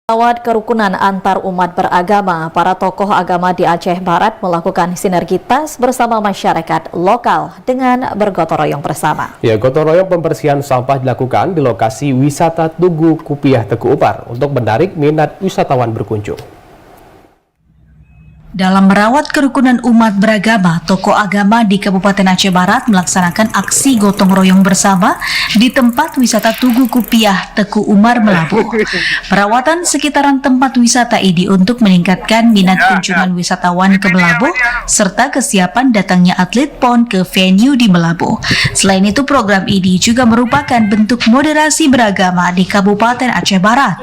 Lewat kerukunan antar umat beragama, para tokoh agama di Aceh Barat melakukan sinergitas bersama masyarakat lokal dengan bergotong royong bersama. Ya, gotong royong pembersihan sampah dilakukan di lokasi wisata Tugu Kupiah Teku Umar untuk menarik minat wisatawan berkunjung. Dalam merawat kerukunan umat beragama, tokoh agama di Kabupaten Aceh Barat melaksanakan aksi gotong royong bersama di tempat wisata Tugu Kupiah Teku Umar Melabuh. Perawatan sekitaran tempat wisata ini untuk meningkatkan minat kunjungan wisatawan ke Melabuh serta kesiapan datangnya atlet PON ke venue di Melabuh. Selain itu, program ini juga merupakan bentuk moderasi beragama di Kabupaten Aceh Barat.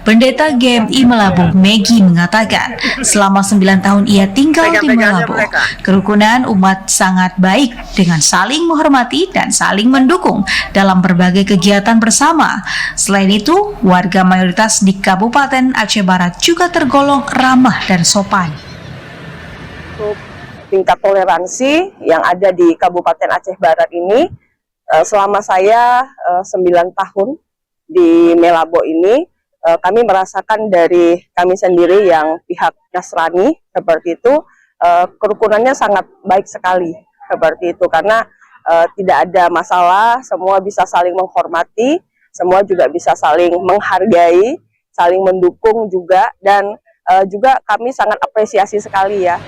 Pendeta GMI Melabuh, Megi, mengatakan selama 9 tahun ia tinggal di Melabuh, kerukunan umat sangat baik dengan saling menghormati dan saling mendukung dalam berbagai kegiatan bersama. Selain itu, warga mayoritas di Kabupaten Aceh Barat juga tergolong ramah dan sopan. Untuk tingkat toleransi yang ada di Kabupaten Aceh Barat ini, selama saya 9 tahun di Melabuh ini, kami merasakan dari kami sendiri yang pihak Nasrani seperti itu, kerukunannya sangat baik sekali seperti itu, karena tidak ada masalah, semua bisa saling menghormati, semua juga bisa saling menghargai, saling mendukung juga, dan juga kami sangat apresiasi sekali ya.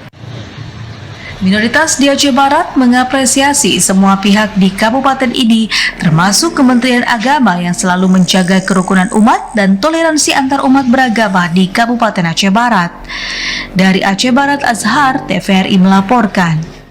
Minoritas di Aceh Barat mengapresiasi semua pihak di kabupaten ini, termasuk Kementerian Agama yang selalu menjaga kerukunan umat dan toleransi antar umat beragama di Kabupaten Aceh Barat. Dari Aceh Barat, Azhar, TVRI melaporkan.